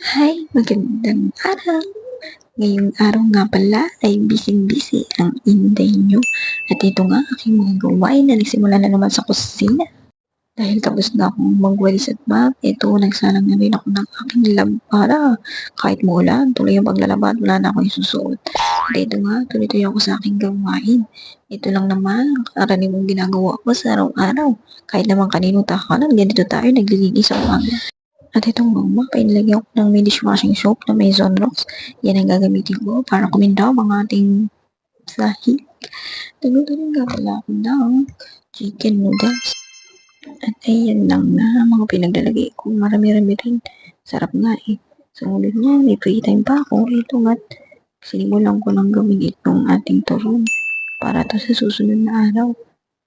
Hi, magandang araw. Ngayong araw nga pala ay bising-busy ang inday niyo. At ito nga aking mga gawain na nagsimula na naman sa kusina. Dahil tapos na akong magwalis at map, ito nagsalang na rin ako ng aking lab para kahit muulan, tuloy ang paglalaba at wala na akong isusuot. At ito nga, tuloy-tuloy ako sa aking gawain. Ito lang naman ang karaniwang ginagawa ko sa araw-araw. Kahit naman kanino takalan, ganito tayo naglilinis sa umaga. At itong mama, pinilagyan ko ng may dishwashing soap na may Zonrox. Yan ang gagamitin ko para kumindaw ang ating sahig. Nagluto rin nga pala ako ng chicken noodles. At ayan lang na mga pinaglalagay ko. Marami-rami rin. Sarap nga eh. Sumunod niya, may free time pa ako. Ito nga't sinimulan ko ng gawin itong ating turon. Para to sa susunod na araw.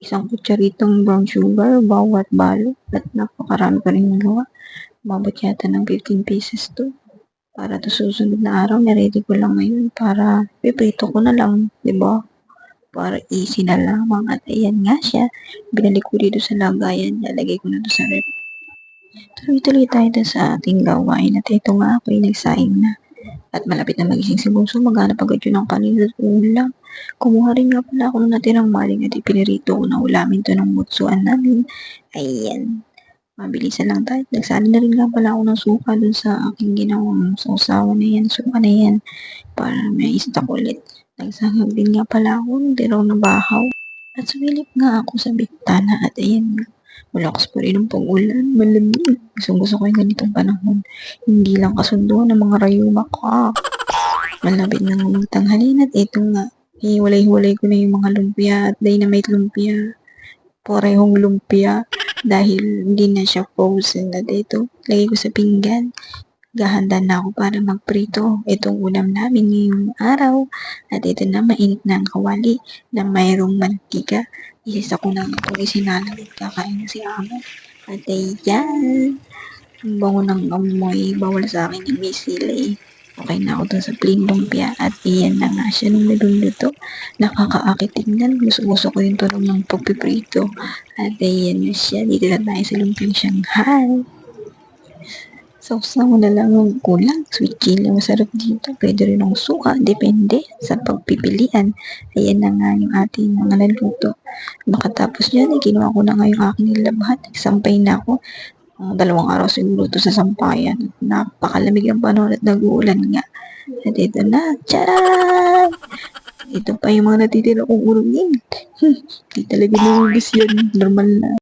Isang kutsaritong brown sugar, bawat balot. At napakarami ko rin nagawa. Umabot yata ng 15 pieces to. Para to susunod na araw, na-ready ko lang ngayon para piprito ko na lang, di ba? Para easy na lamang. At ayan nga siya, binalik ko dito sa lagayan, nalagay ko na to sa rep. Tuloy-tuloy tayo dun sa ating gawain at ito nga ako ay nagsaing na. At malapit na magising si Bunso, maghanap agad yun ng kanin at ulam. Kumuha rin nga pala ako ng natirang maling at ipinirito ko na ulamin to ng mutsuan namin. Ayan. Mabilisan lang tayo. Nagsali na rin nga pala ako ng suka dun sa aking ginawang sausawan na yan. Suka na yan. Para may stock ulit. Nagsagab din nga pala ako ng tiraw na bahaw. At sumilip nga ako sa bintana at ayan nga. Malakas pa rin ang pag-ulan. Malamig. Gusto ko yung ganitong panahon. Hindi lang kasundo ng mga rayuma ko. Malapit na ng tanghalin at ito nga. Hiwalay-hiwalay ko na yung mga lumpia at dynamite lumpia. Parehong lumpia dahil hindi na siya frozen na dito. Lagay ko sa pinggan. Gahanda na ako para magprito. Itong ulam namin ngayong araw. At ito na, mainit na ang kawali na mayroong mantika. Isisa ko na itong isinalang. Kakain na si Amo. At ayan. Ang bango ng amoy. Bawal sa akin yung may sili. Okay na ako dun sa plain lumpia. At iyan na nga siya nung niluluto. Nakakaakit tingnan. Gusto ko yung tulong ng pagpiprito. At ayan na siya. Dito na tayo sa lumpiang Shanghai. Sauce mo na lang ang kulang. Sweet chili. Masarap dito. Pwede rin ang suka. Depende sa pagpipilian. Ayan na nga yung ating mga naluto. Makatapos yan, ginawa ko na nga yung aking nilabhat. Nagsampay na ako. 2 araw siguro to sa sampayan. Napakalamig ang panahon at nag-uulan nga. At ito na. Charan! Ito pa yung mga natitira kong urugin. Di talaga nilubis yun. Normal na.